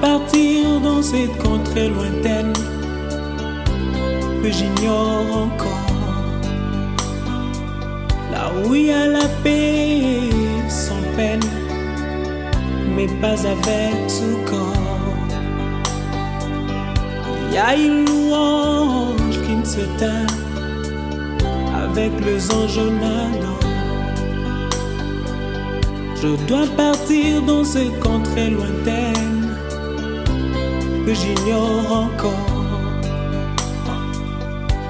partir dans cette contrée lointaine que j'ignore encore, là où il y a la paix sans peine, mais pas avec ce corps. Il y a une louange qui ne se teint avec les anges en Adam. Je dois partir dans cette contrée lointaine que j'ignore encore,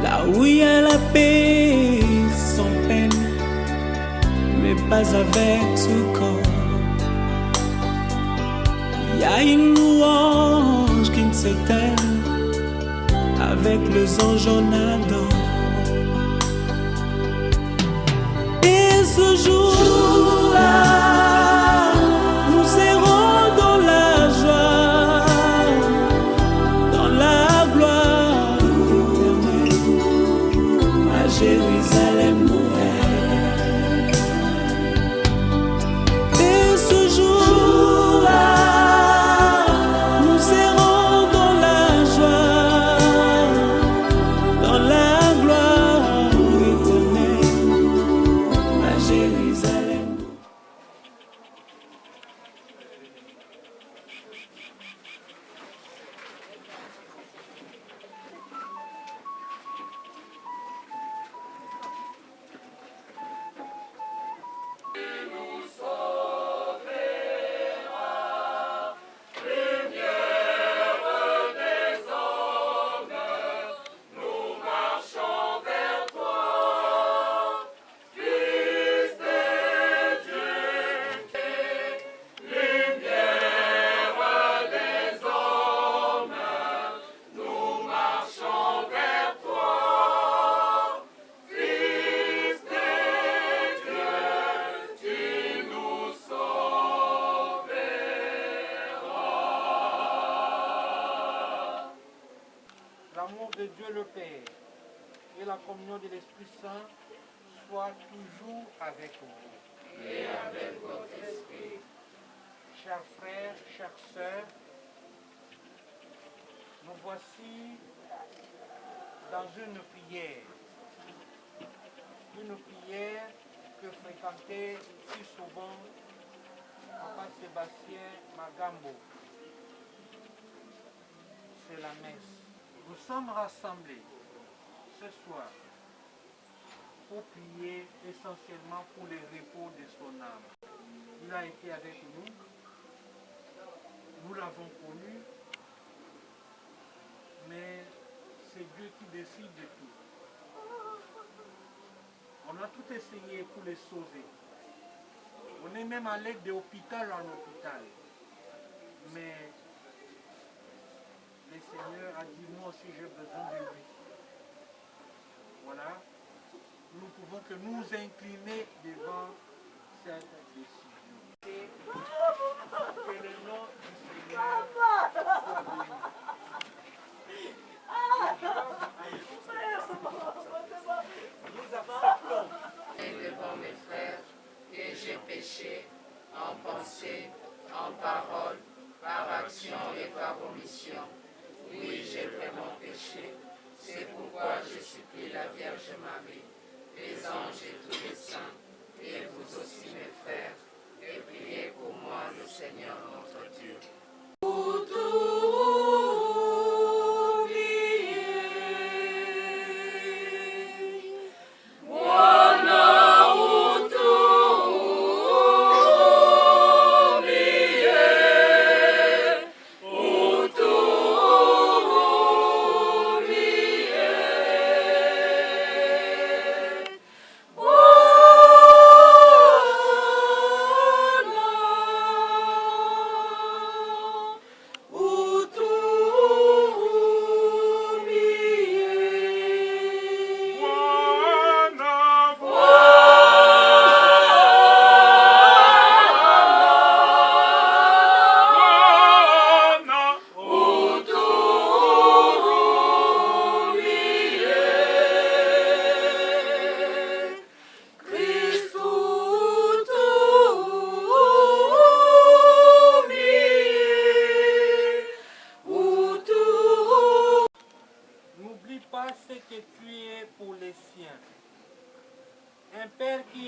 là où il y a la paix sans peine, mais pas avec ce corps. Il y a une louange qui ne s'éteint avec les anges en Adam. Et ce jour-là, Jérusalem nouvelle. Et ce jour-là, nous serons dans la joie, dans la gloire éternelle, à Jérusalem. L'amour de Dieu le Père et la communion de l'Esprit Saint soient toujours avec vous. Et avec votre esprit. Chers frères, chères sœurs, nous voici dans une prière que fréquentait si souvent Papa Sébastien Magambo. C'est la messe. Nous sommes rassemblés ce soir pour prier essentiellement pour le repos de son âme. Il a été avec nous, nous l'avons connu, mais c'est Dieu qui décide de tout. On a tout essayé pour les sauver. On est même allé d'hôpital en hôpital. Mais le Seigneur a dit, moi aussi j'ai besoin de lui. Voilà. Nous pouvons que nous incliner devant cette décision. Et que le nom du Seigneur soit béni. Nous acceptons. Et devant mes frères, que j'ai péché en pensée, en parole, par action et par omission. Oui, j'ai vraiment péché. C'est pourquoi je supplie la Vierge Marie, les anges et tous les saints, et vous aussi mes frères, et priez pour moi le Seigneur notre Dieu. Oh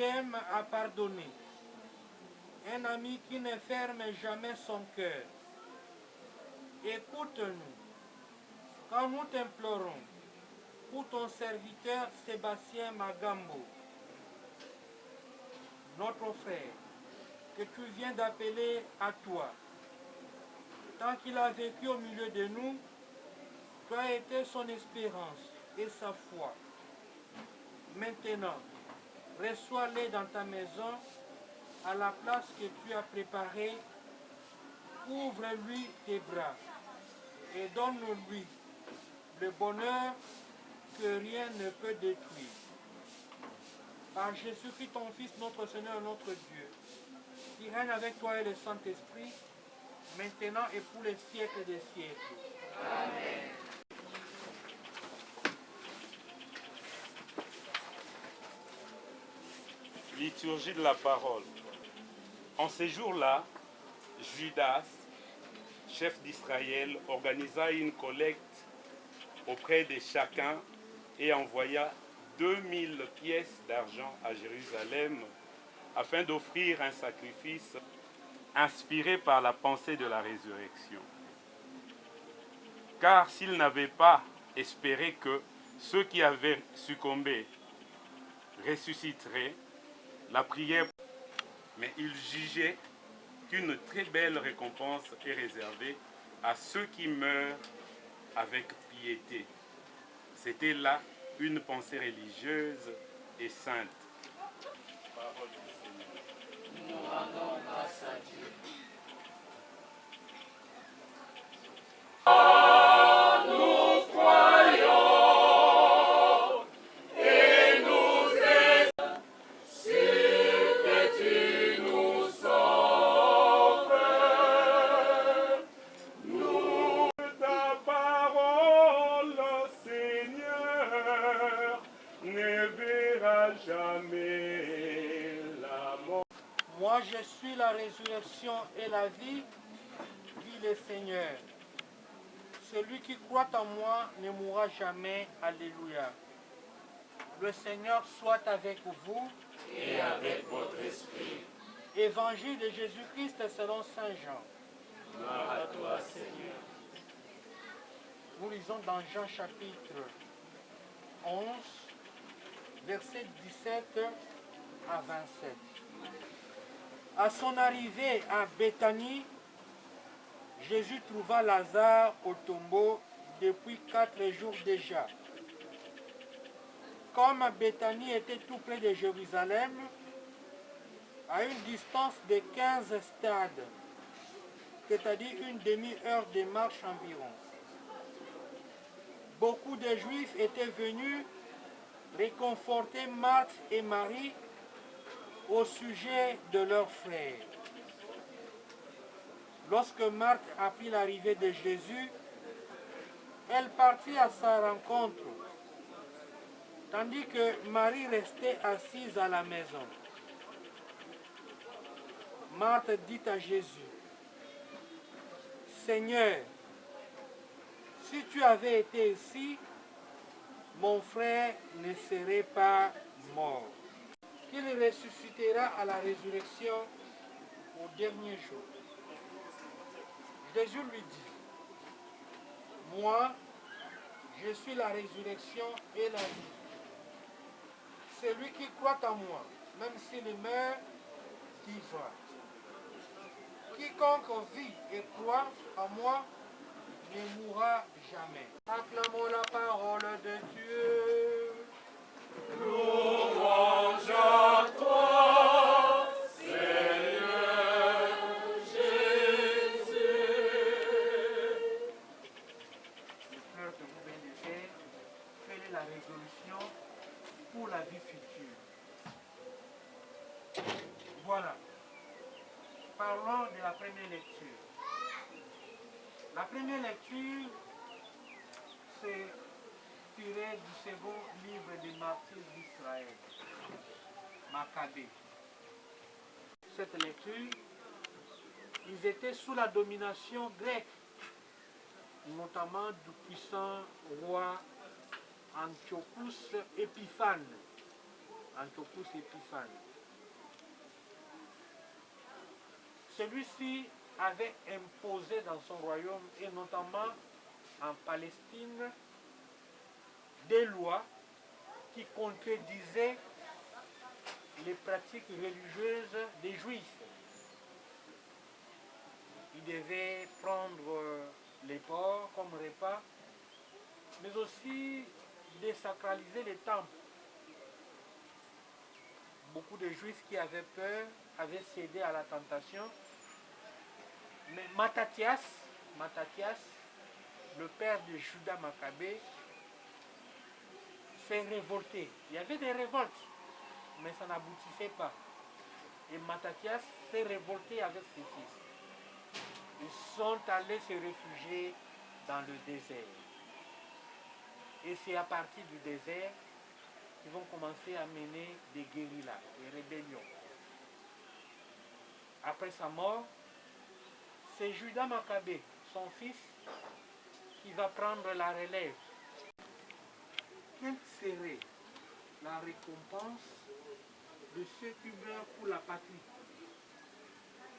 aime à pardonner, un ami qui ne ferme jamais son cœur. Écoute-nous quand nous t'implorons pour ton serviteur Sébastien Magambo, notre frère, que tu viens d'appeler à toi. Tant qu'il a vécu au milieu de nous, tu as été son espérance et sa foi. Maintenant, reçois-les dans ta maison, à la place que tu as préparée. Ouvre-lui tes bras et donne-lui le bonheur que rien ne peut détruire. Par Jésus-Christ, ton Fils, notre Seigneur et notre Dieu, qui règne avec toi et le Saint-Esprit, maintenant et pour les siècles des siècles. Amen. Liturgie de la parole. En ces jours-là, Judas, chef d'Israël, organisa une collecte auprès de chacun et envoya 2000 pièces d'argent à Jérusalem afin d'offrir un sacrifice inspiré par la pensée de la résurrection. Car s'il n'avait pas espéré que ceux qui avaient succombé ressusciteraient, la prière, mais il jugeait qu'une très belle récompense est réservée à ceux qui meurent avec piété. C'était là une pensée religieuse et sainte. Parole du Seigneur. Nous rendons grâce à Dieu. Moi, je suis la résurrection et la vie, dit le Seigneur. Celui qui croit en moi ne mourra jamais. Alléluia. Le Seigneur soit avec vous. Et avec votre esprit. Évangile de Jésus-Christ selon Saint Jean. Gloire à toi, Seigneur. Nous lisons dans Jean chapitre 11, versets 17 à 27. À son arrivée à Béthanie, Jésus trouva Lazare au tombeau depuis 4 jours déjà. Comme Béthanie était tout près de Jérusalem, à une distance de 15 stades, c'est-à-dire une demi-heure de marche environ, beaucoup de Juifs étaient venus réconforter Marthe et Marie au sujet de leur frère. Lorsque Marthe apprit l'arrivée de Jésus, elle partit à sa rencontre, tandis que Marie restait assise à la maison. Marthe dit à Jésus, « Seigneur, si tu avais été ici, mon frère ne serait pas mort. Qu'il ressuscitera à la résurrection au dernier jour. » Jésus lui dit, « Moi, je suis la résurrection et la vie. Celui qui croit en moi, même s'il meurt, vivra. Quiconque vit et croit en moi ne mourra jamais. » Acclamons la parole de Dieu. Louange à toi, Seigneur Jésus. Le frère que vous venez de faire, quelle est la résolution pour la vie future? Voilà. Parlons de la première lecture. La première lecture, c'est tiré du second livre des martyrs d'Israël, Maccabée. Cette lecture, ils étaient sous la domination grecque, notamment du puissant roi Antiochus Épiphane. Antiochus Épiphane. celui-ci avait imposé dans son royaume, et notamment en Palestine, des lois qui contredisaient les pratiques religieuses des Juifs. Ils devaient prendre les porcs comme repas, mais aussi désacraliser les temples. Beaucoup de Juifs qui avaient peur avaient cédé à la tentation. Mais Mattathias, le père de Judas Maccabée, s'est révolté. Il y avait des révoltes, mais ça n'aboutissait pas. Et Mattathias s'est révolté avec ses fils. Ils sont allés se réfugier dans le désert. Et c'est à partir du désert qu'ils vont commencer à mener des guérillas, des rébellions. Après sa mort, c'est Judas Maccabée, son fils, qui va prendre la relève. Quelle serait la récompense de ceux qui meurent pour la patrie?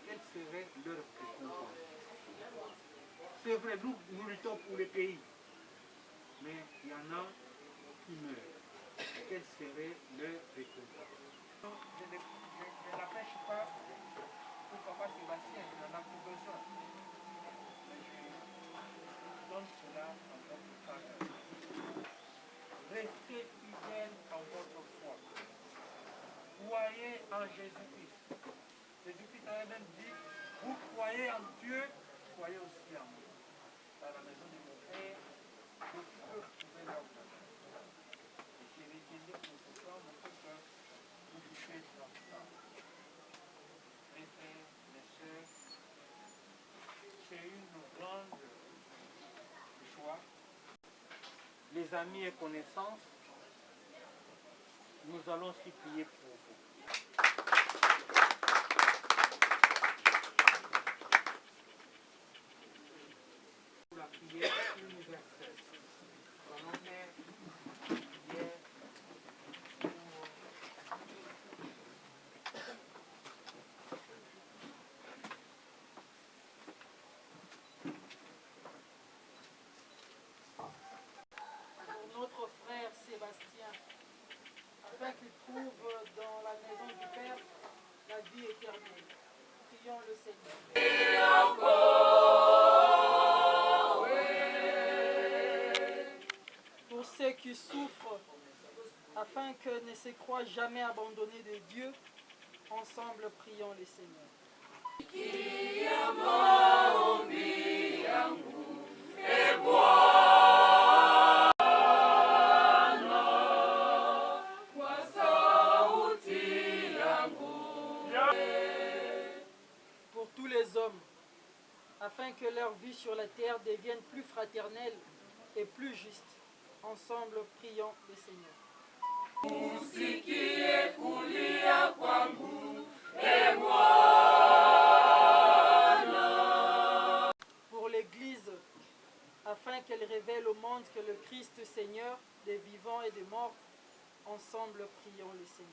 Quelle serait leur récompense? C'est vrai, nous luttons pour le pays, mais il y en a qui meurent. Quelle serait leur récompense? Je ne la pêche pas pour papa Sébastien, il en a plus besoin. Je donne cela en votre faveur. Restez fidèles en votre foi. Croyez en Jésus-Christ. Jésus-Christ avait même dit, vous croyez en Dieu, croyez aussi en moi. Dans la maison de mon Père, beaucoup peuvent trouver leur bonheur. Et j'ai réalisé pour ce soir, mon cœur, vous touchez dans ça. Mes frères, mes soeurs, c'est une grande joie. Les amis et connaissances, nous allons aussi prier pour vous. Pour la prière universelle, nous allons faire une prière pour notre frère Sébastien, afin qu'il trouve dans la maison du Père la vie éternelle. Prions le Seigneur. Pour ceux qui souffrent, afin que ne se croient jamais abandonnés de Dieu, ensemble prions le Seigneur. Pour tous les hommes, afin que leur vie sur la terre devienne plus fraternelle et plus juste. Ensemble, prions le Seigneur. Pour l'Église, afin qu'elle révèle au monde que le Christ Seigneur, des vivants et des morts, ensemble, prions le Seigneur.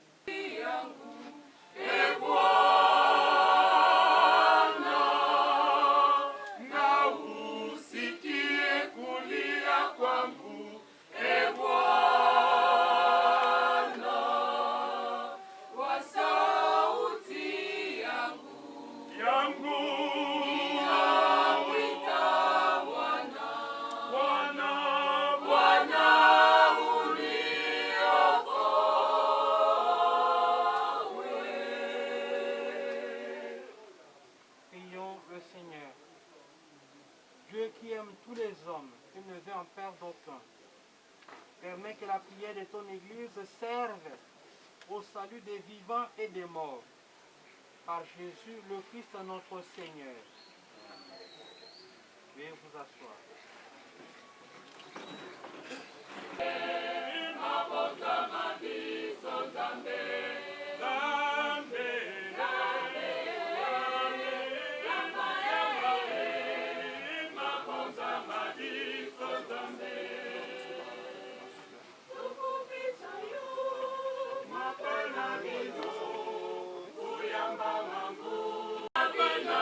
Prions le Seigneur. Dieu qui aime tous les hommes, qui ne veut en perdre aucun, permet que la prière de ton Église serve au salut des vivants et des morts. Par Jésus, le Christ notre Seigneur. Veuillez vous asseoir. Amen.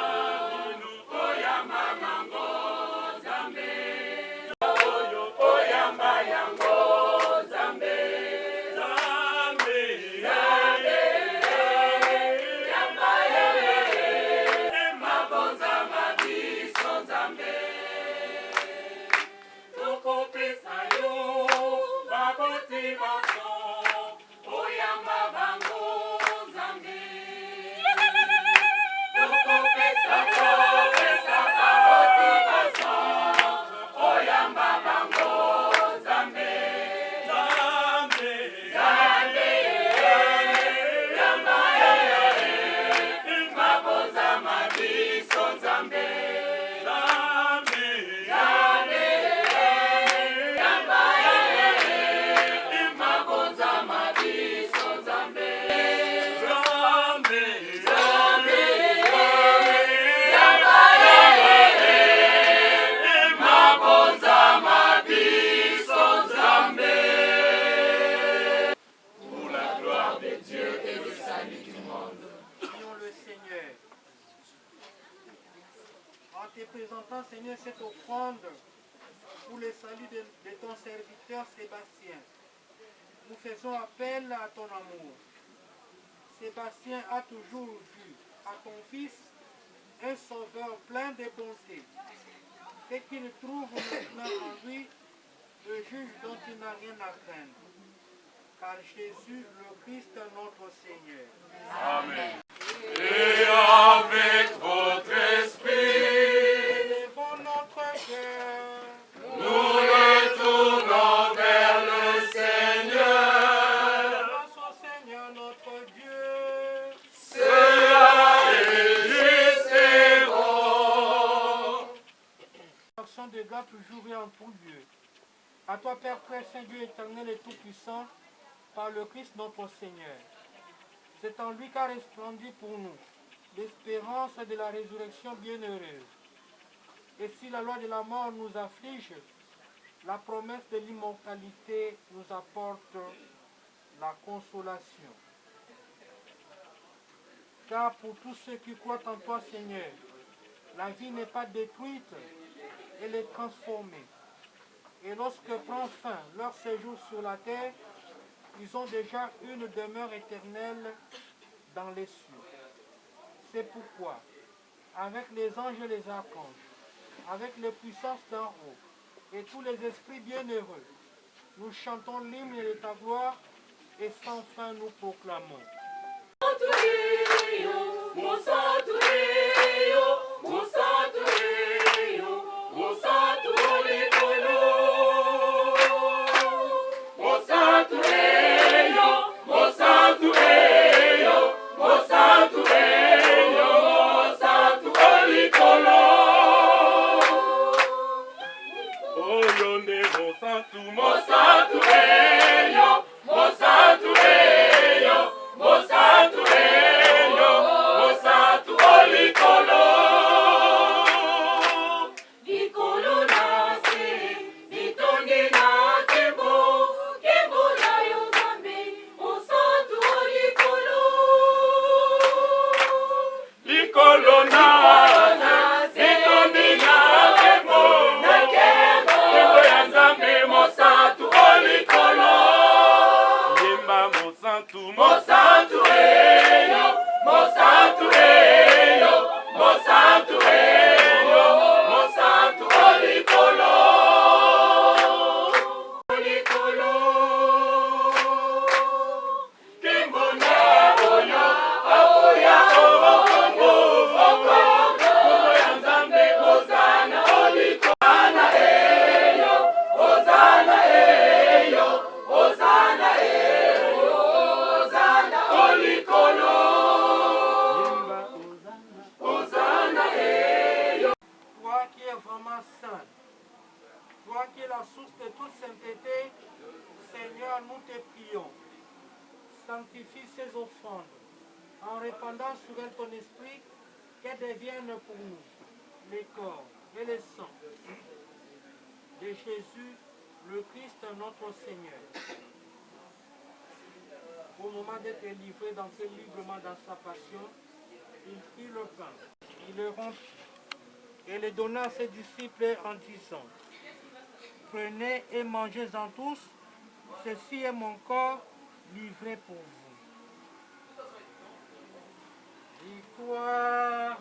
te présentant, Seigneur, cette offrande pour le salut de ton serviteur Sébastien. Nous faisons appel à ton amour. Sébastien a toujours vu à ton Fils un sauveur plein de bonté. Et qu'il trouve maintenant en lui le juge dont il n'a rien à craindre. Car Jésus, le Christ, notre Seigneur. Amen. Et avec votre esprit, Élevons notre cœur. nous retournons vers le Seigneur. Grâce au Seigneur notre Dieu. Cela est juste et bon. Action de grâce toujours et en tout lieu. À toi, Père, Frère, Saint Dieu éternel et tout-puissant, par le Christ notre Seigneur. C'est en lui qu'a resplendi pour nous l'espérance de la résurrection bienheureuse. Et si la loi de la mort nous afflige, la promesse de l'immortalité nous apporte la consolation. Car pour tous ceux qui croient en toi, Seigneur, la vie n'est pas détruite, elle est transformée. Et lorsque prend fin leur séjour sur la terre, ils ont déjà une demeure éternelle dans les cieux. C'est pourquoi, avec les anges et les archanges, avec les puissances d'en haut et tous les esprits bienheureux, nous chantons l'hymne de ta gloire et sans fin nous proclamons. Toi qui es la source de toute sainteté, Seigneur, nous te prions. Sanctifie ces offrandes en répandant sur elles ton esprit, qu'elles deviennent pour nous les corps et les sangs de Jésus, le Christ, notre Seigneur. Au moment d'être livré d'entrer librement dans sa passion, il prit le pain, il le rompit et le donna à ses disciples en disant: prenez et mangez-en tous, ceci est mon corps livré pour vous. Victoire.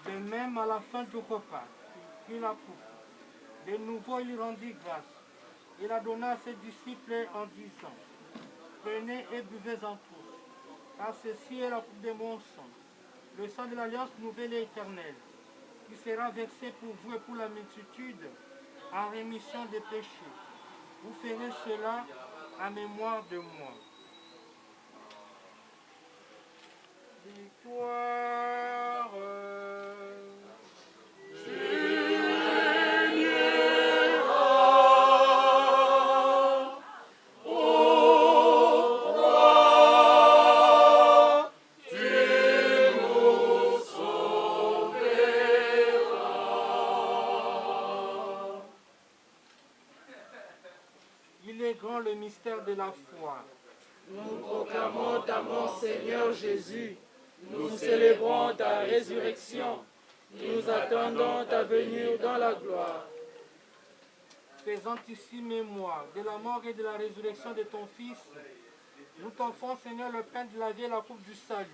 De même, à la fin du repas, il prit la coupe. De nouveau, il rendit grâce. Il la donna à ses disciples en disant: prenez et buvez-en tous, car ceci est la coupe de mon sang, le sang de l'alliance nouvelle et éternelle, qui sera versé pour vous et pour la multitude en rémission des péchés. Vous ferez cela en mémoire de moi. Victoire. Seigneur. célébrons le mystère de la foi. Nous proclamons ta mort, Seigneur Jésus. Nous célébrons ta résurrection. Nous attendons ta venue dans la gloire. Faisant ici mémoire de la mort et de la résurrection de ton Fils, nous t'offrons, Seigneur, le pain de la vie et la coupe du salut.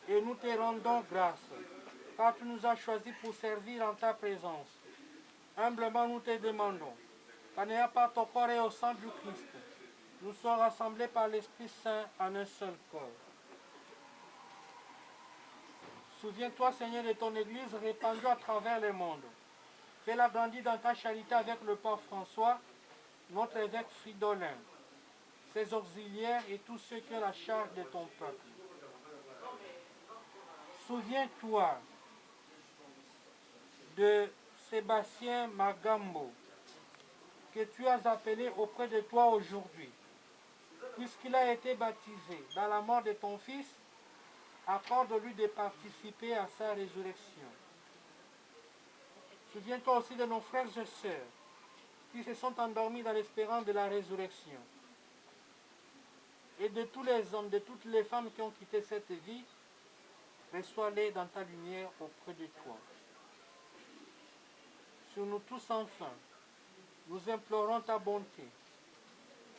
Et nous te rendons grâce, car tu nous as choisis pour servir en ta présence. Humblement, nous te demandons, qu'en ayant par ton corps et au sang du Christ, nous soyons rassemblés par l'Esprit Saint en un seul corps. Souviens-toi, Seigneur, de ton Église répandue à travers le monde. Fais-la grandir dans ta charité avec le pape François, notre évêque Fridolin, ses auxiliaires et tous ceux qui ont la charge de ton peuple. Souviens-toi de Sébastien Magambo, que tu as appelé auprès de toi aujourd'hui, puisqu'il a été baptisé dans la mort de ton Fils. Accorde-lui de participer à sa résurrection. Souviens-toi aussi de nos frères et sœurs qui se sont endormis dans l'espérance de la résurrection. Et de tous les hommes, de toutes les femmes qui ont quitté cette vie, reçois-les dans ta lumière auprès de toi. Sur nous tous enfin, nous implorons ta bonté.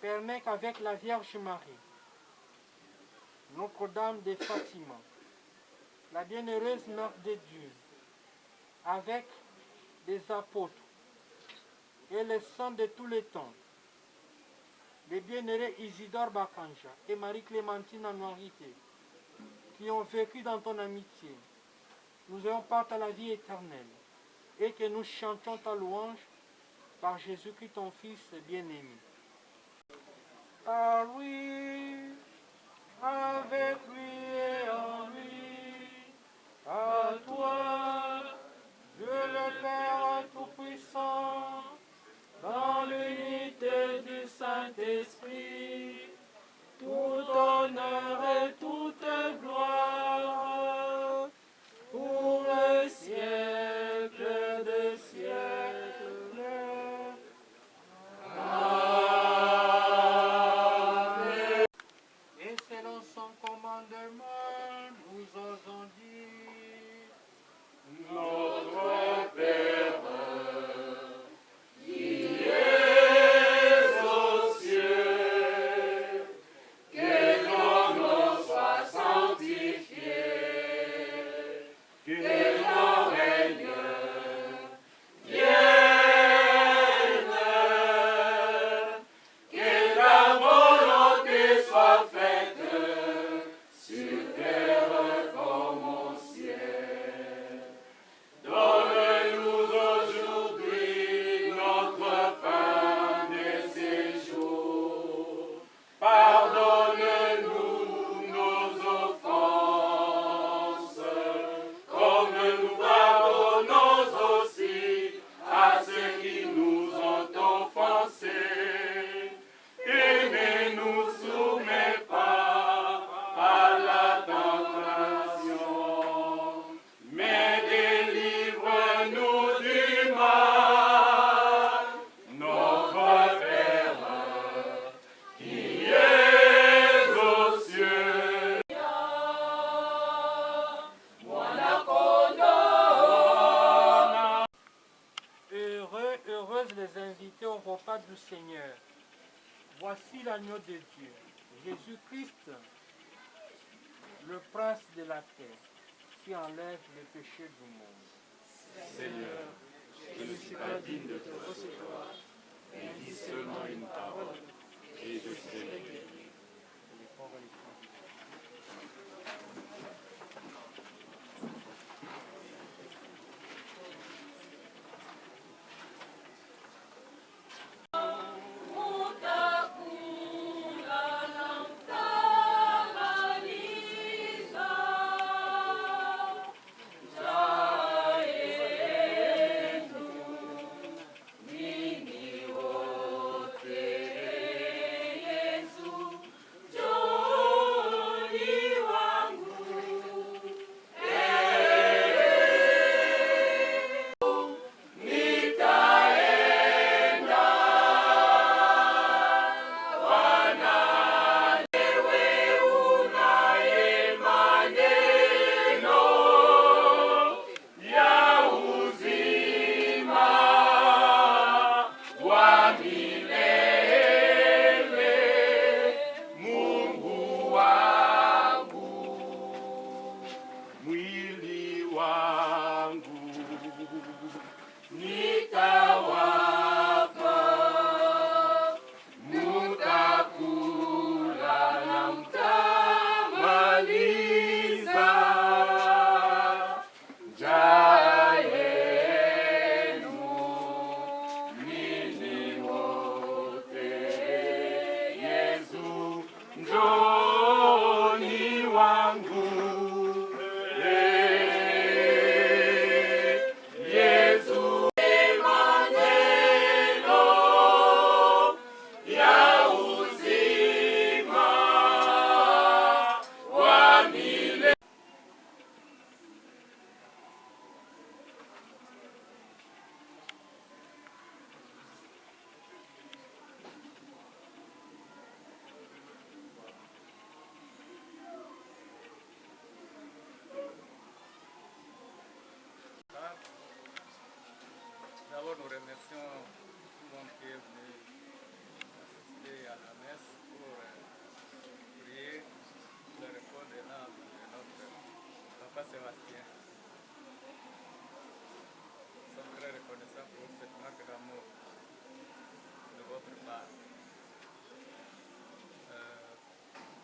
Permets qu'avec la Vierge Marie, Notre-Dame de Fatima, la bienheureuse Mère de Dieu, avec des apôtres et les saints de tous les temps, les bienheureux Isidore Bakanja et Marie-Clémentine Anuarité, qui ont vécu dans ton amitié, nous ayons part à la vie éternelle, et que nous chantions ta louange par Jésus-Christ, ton Fils bien-aimé. Par lui, avec lui et en lui, à toi, Dieu le Père Tout-Puissant, dans l'unité du Saint-Esprit, tout honneur et toute gloire, pour le siècle des siècles. Amen. Et selon son commandement, nous osons dire: Notre Père, qui es aux cieux, que ton nom soit sanctifié, que ton règne vienne, que ta volonté soit faite sur terre comme au ciel. Donne-nous aujourd'hui notre pain de ce jour. Pardonne-nous nos offenses, comme nous pardonnons aussi à ceux qui nous ont offensés. Et ne nous soumets pas à la tentation, mais délivre-nous du mal. Notre Père, qui es aux cieux. Heureux, heureuses les invités au repas du Seigneur. Voici l'agneau de Dieu, Jésus-Christ, le prince de la terre, qui enlève les péchés du monde. Seigneur, je ne suis pas digne de te recevoir, mais dis seulement une parole, et je serai guéri. Yo Sébastien. Nous sommes très reconnaissants pour cette marque d'amour de votre part.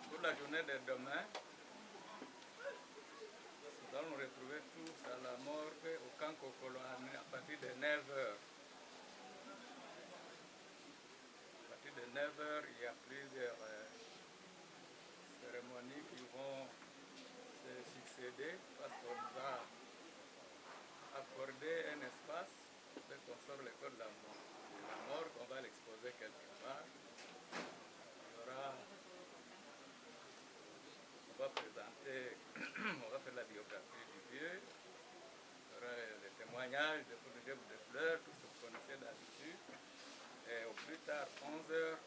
Pour la journée de demain, nous allons nous retrouver tous à la morgue au camp Kokolo à partir de 9h. À partir de 9h, il y a plusieurs cérémonies qui vont se succéder parce qu'on nous a accordé un espace pour qu'on sorte le corps de la mort. La morgue, on va l'exposer quelque part. On va présenter, on va faire la biographie du vieux, il y aura des témoignages, des photos de fleurs, tout ce que vous connaissez d'habitude. Et au plus tard, 11h,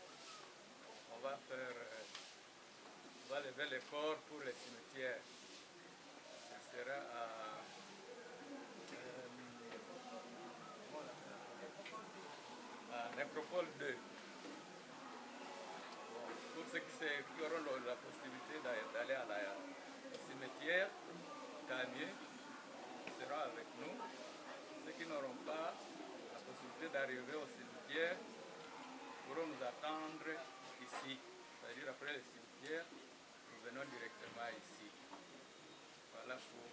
on va lever les corps pour les cimetières. Ce sera à Nécropole 2. Pour ceux qui auront la possibilité d'aller au cimetière, tant mieux, seront avec nous. Ceux qui n'auront pas la possibilité d'arriver au cimetière pourront nous attendre ici. C'est-à-dire après le cimetière, nous venons directement ici. Voilà pour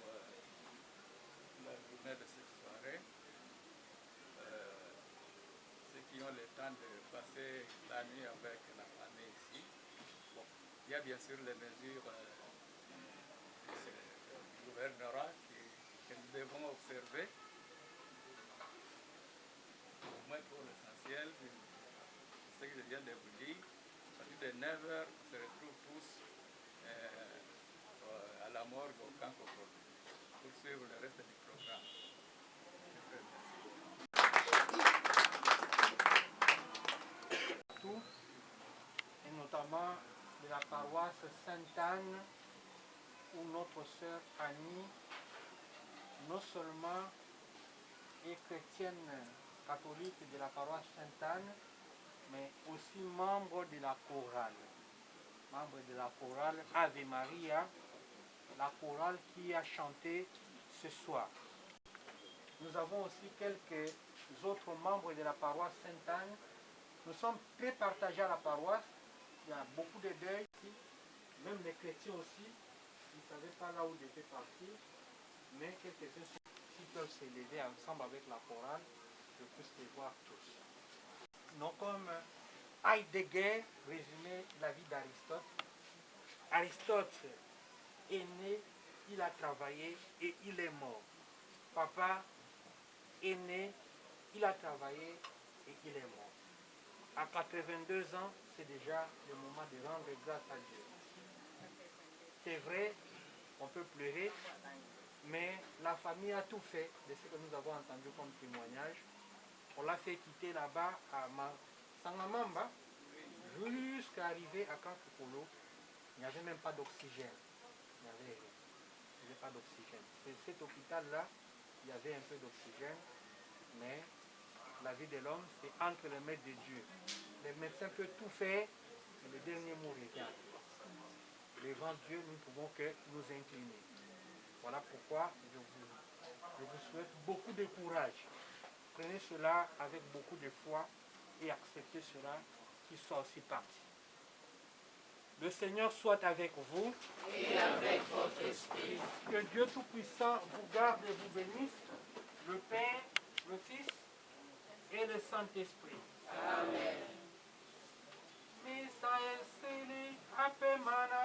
la journée de cette soirée. Ceux qui ont le temps de passer la nuit avec la famille ici. Bon, il y a bien sûr les mesures du gouvernorat que nous devons observer. Au moins pour l'essentiel, ce que je viens de vous dire, à partir de 9h, on se retrouve tous à la morgue au camp Kokolo pour suivre le reste du programme. Et notamment de la paroisse Sainte-Anne, où notre sœur Annie, non seulement est chrétienne catholique de la paroisse Sainte-Anne, mais aussi membre de la chorale. Membre de la chorale Ave Maria, la chorale qui a chanté ce soir. Nous avons aussi quelques autres membres de la paroisse Sainte-Anne. Nous sommes très partagés à la paroisse. Il y a beaucoup de deuils ici, même les chrétiens aussi. Ils ne savaient pas là où ils devaient partir, mais quelques-uns qui peuvent s'élever ensemble avec la chorale, je puisse les voir tous. Non, comme Heidegger résumait la vie d'Aristote. Aristote est né, il a travaillé et il est mort. Papa est né, il a travaillé et il est mort. À 82 ans, c'est déjà le moment de rendre grâce à Dieu. C'est vrai, on peut pleurer, mais la famille a tout fait de ce que nous avons entendu comme témoignage. On l'a fait quitter là-bas à Sangamamba jusqu'à arriver à Camp Kokolo. Il n'y avait même pas d'oxygène. Il n'y avait rien. Il n'y avait pas d'oxygène. C'est cet hôpital-là, il y avait un peu d'oxygène, mais la vie de l'homme, c'est entre les mains de Dieu. Les médecins peuvent tout faire, mais le dernier mot regarde. Devant Dieu, nous ne pouvons que nous incliner. Voilà pourquoi je vous souhaite beaucoup de courage. Prenez cela avec beaucoup de foi et acceptez cela qui soit aussi parti. Le Seigneur soit avec vous. Et avec votre esprit. Que Dieu Tout-Puissant vous garde et vous bénisse, le Père, le Fils et le Saint-Esprit. Amen. Misa esili hape mana